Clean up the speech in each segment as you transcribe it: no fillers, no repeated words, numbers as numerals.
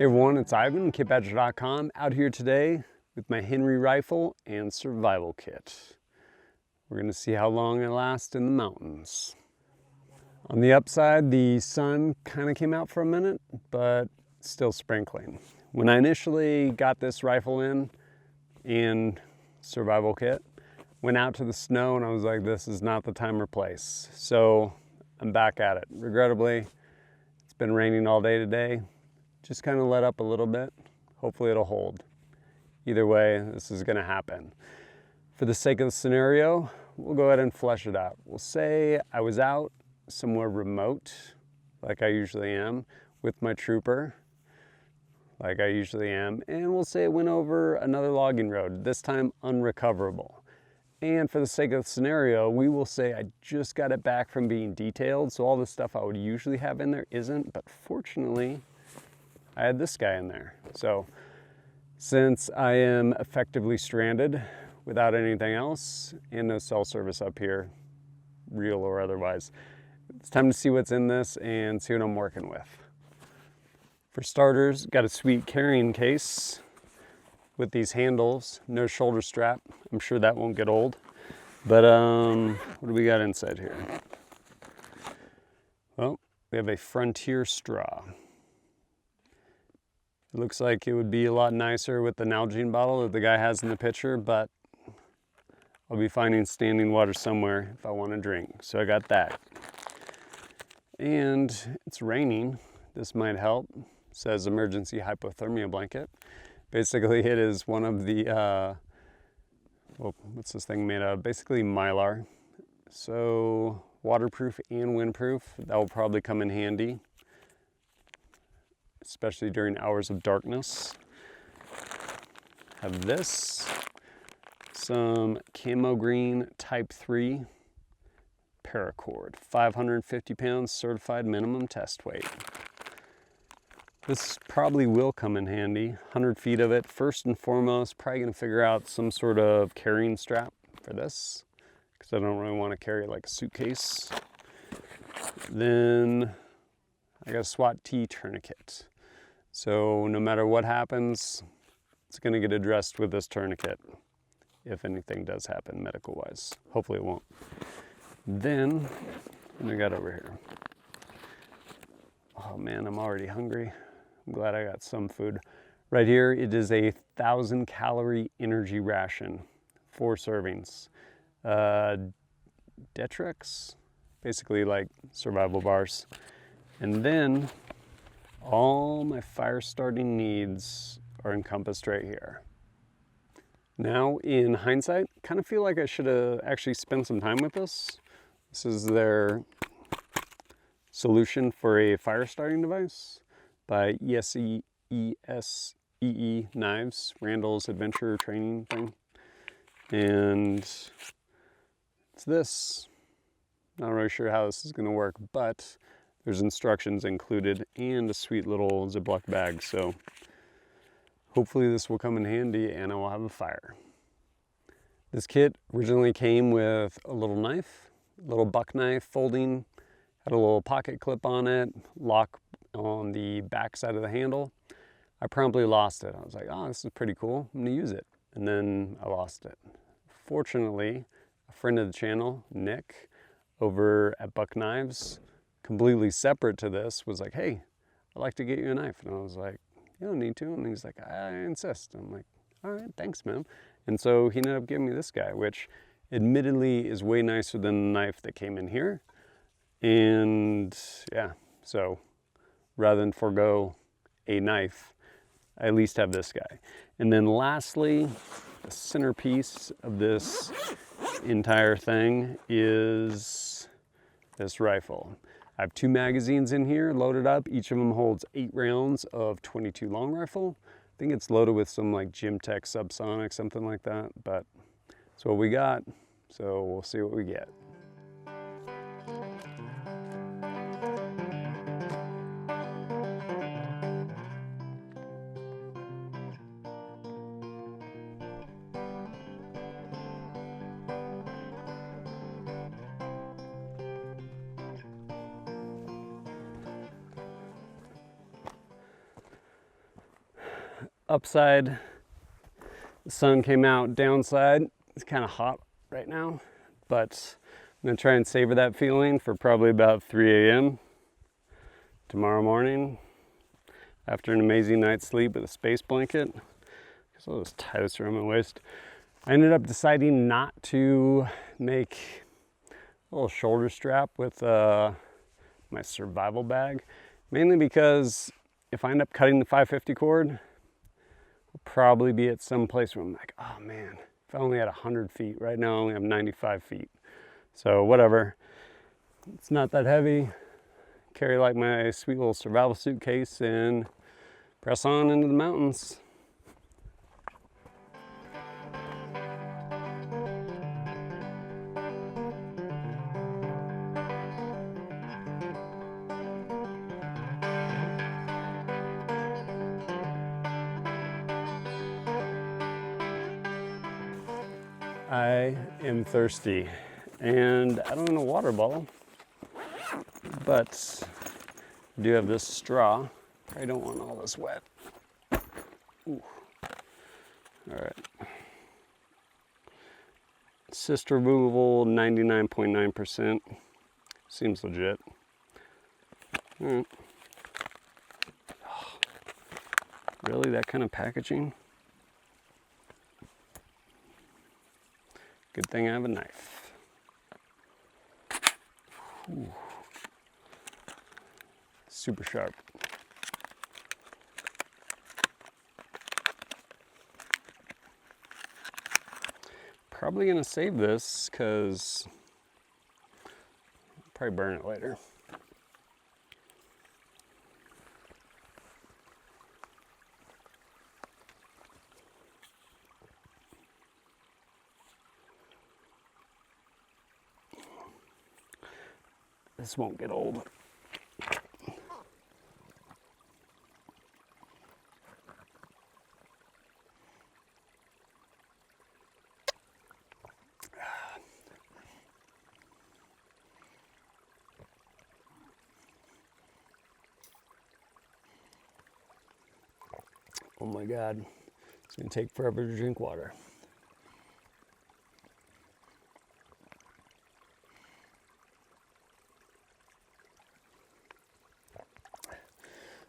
Hey everyone, it's Ivan, kitbadger.com, out here today with my Henry rifle and survival kit. We're going to see how long it lasts in the mountains. On the upside, the sun kind of came out for a minute, but still sprinkling. When I initially got this rifle in and survival kit, went out to the snow and I was like, this is not the time or place. So I'm back at it. Regrettably, it's been raining all day today. Just kind of let up a little bit. Hopefully it'll hold. Either way, this is gonna happen. For the sake of the scenario, we'll go ahead and flesh it out. We'll say I was out somewhere remote, like I usually am, with my trooper, like I usually am, and we'll say it went over another logging road, this time unrecoverable. And for the sake of the scenario, we will say I just got it back from being detailed, so all the stuff I would usually have in there isn't, but fortunately, I had this guy in there. So since I am effectively stranded without anything else and no cell service up here, real or otherwise, it's time to see what's in this and see what I'm working with. For starters, got a sweet carrying case with these handles, no shoulder strap. I'm sure that won't get old. But what do we got inside here? Well, we have a Frontier straw. It looks like it would be a lot nicer with the Nalgene bottle that the guy has in the picture, but I'll be finding standing water somewhere if I want to drink. So I got that. And it's raining. This might help. It says emergency hypothermia blanket. Basically, it is one of the, well, what's this thing made of? Basically Mylar. So waterproof and windproof. That will probably come in handy, especially during hours of darkness. Have this, some camo green type 3 paracord, 550 pounds certified minimum test weight. This probably will come in handy, 100 feet of it. First and foremost, probably gonna figure out some sort of carrying strap for this, because I don't really want to carry it like a suitcase. Then I got a SWAT T tourniquet. So no matter what happens, it's gonna get addressed with this tourniquet, if anything does happen medical-wise. Hopefully it won't. Then, what do we got over here? Oh man, I'm already hungry. I'm glad I got some food. Right here, it is a 1,000-calorie energy ration, 4 servings. Detrix, basically like survival bars. And then, all my fire starting needs are encompassed right here. Now, in hindsight, kind of feel like I should have actually spent some time with this. This is their solution for a fire starting device by ESEE Knives, Randall's adventure training thing. And it's this. Not really sure how this is going to work, but there's instructions included and a sweet little Ziploc bag. So hopefully this will come in handy and I will have a fire. This kit originally came with a little knife, a little buck knife folding, had a little pocket clip on it, lock on the back side of the handle. I promptly lost it. I was like, oh, this is pretty cool. I'm gonna use it. And then I lost it. Fortunately, a friend of the channel, Nick, over at Buck Knives, completely separate to this, was like, hey, I'd like to get you a knife. And I was like, you don't need to. And he's like, I insist. I'm like, all right, thanks, man. And so he ended up giving me this guy, which admittedly is way nicer than the knife that came in here. And yeah, so rather than forego a knife, I at least have this guy. And then lastly, the centerpiece of this entire thing is this rifle. I have 2 magazines in here loaded up. Each of them holds 8 rounds of 22 long rifle. I think it's loaded with some like Gymtech subsonic, something like that, but that's what we got. So we'll see what we get. Upside, the sun came out. Downside, it's kind of hot right now, but I'm gonna try and savor that feeling for probably about 3 a.m. tomorrow morning after an amazing night's sleep with a space blanket. Because all those ties around my waist. I ended up deciding not to make a little shoulder strap with my survival bag, mainly because if I end up cutting the 550 cord, I'll probably be at some place where I'm like, oh man, if I only had 100 feet. Right now I only have 95 feet. So whatever, it's not that heavy. Carry like my sweet little survival suitcase and press on into the mountains. I am thirsty and I don't want a water bottle, but I do have this straw. I don't want all this wet. Ooh. All right. Cyst removal 99.9%. Seems legit. All right. Oh, really, that kind of packaging? Good thing I have a knife. Ooh. Super sharp. Probably gonna save this because I'll probably burn it later. This won't get old. Oh my God, it's gonna take forever to drink water.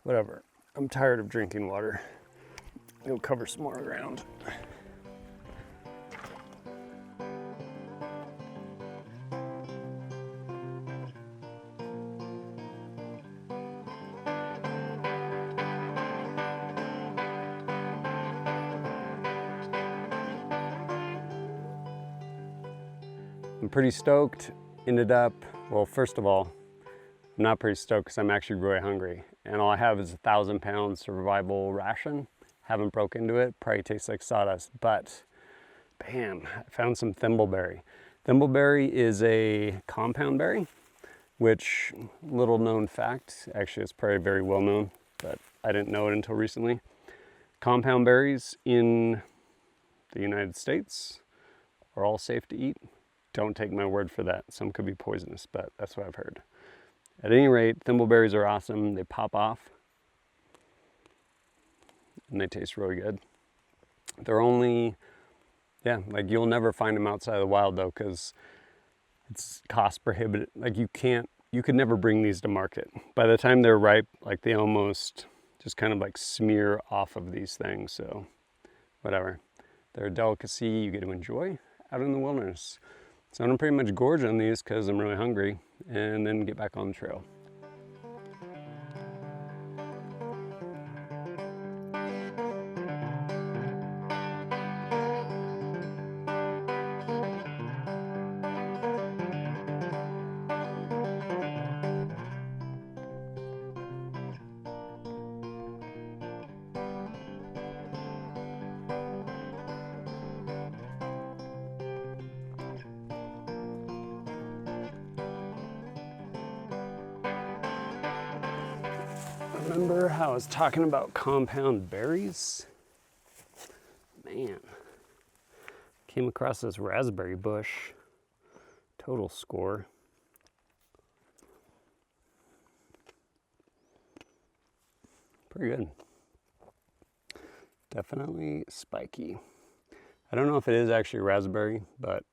Whatever, I'm tired of drinking water. It'll cover some more ground. I'm pretty stoked. Ended up, well, first of all, I'm not pretty stoked because I'm actually really hungry. And all I have is a 1,000-pound survival ration. Haven't broke into it, probably tastes like sawdust, but bam, I found some thimbleberry. Thimbleberry is a compound berry, which, little known fact, actually it's probably very well known, but I didn't know it until recently. Compound berries in the United States are all safe to eat. Don't take my word for that. Some could be poisonous, but that's what I've heard. At any rate, thimbleberries are awesome. They pop off and they taste really good. They're only, yeah, like you'll never find them outside of the wild though, because it's cost prohibitive. Like you could never bring these to market. By the time they're ripe, like they almost just kind of like smear off of these things. So whatever, they're a delicacy you get to enjoy out in the wilderness. So I'm pretty much gorge on these because I'm really hungry and then get back on the trail. Remember how I was talking about compound berries? Man, came across this raspberry bush. Total score. Pretty good. Definitely spiky. I don't know if it is actually raspberry, but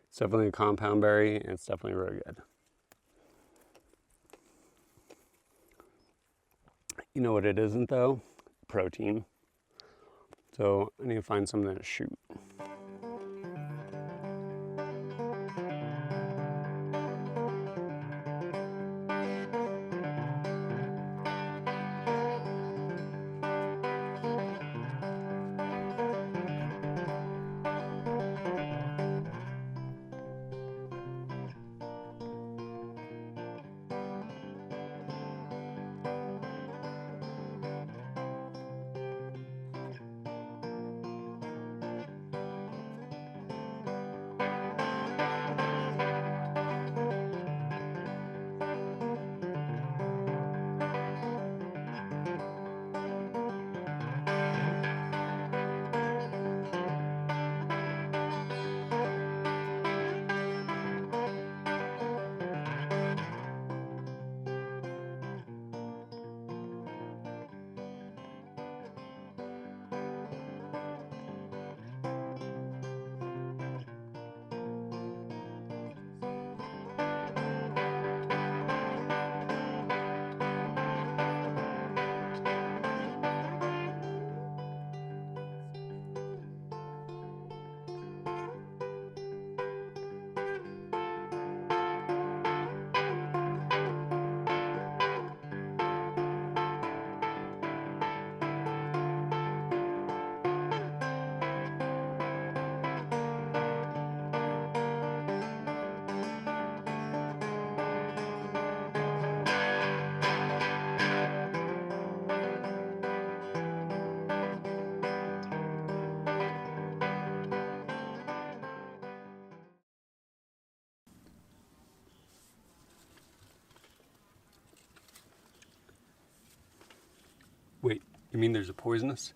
it's definitely a compound berry, and it's definitely really good. You know what it isn't though? Protein. So I need to find something to shoot. Wait, you mean there's a poisonous?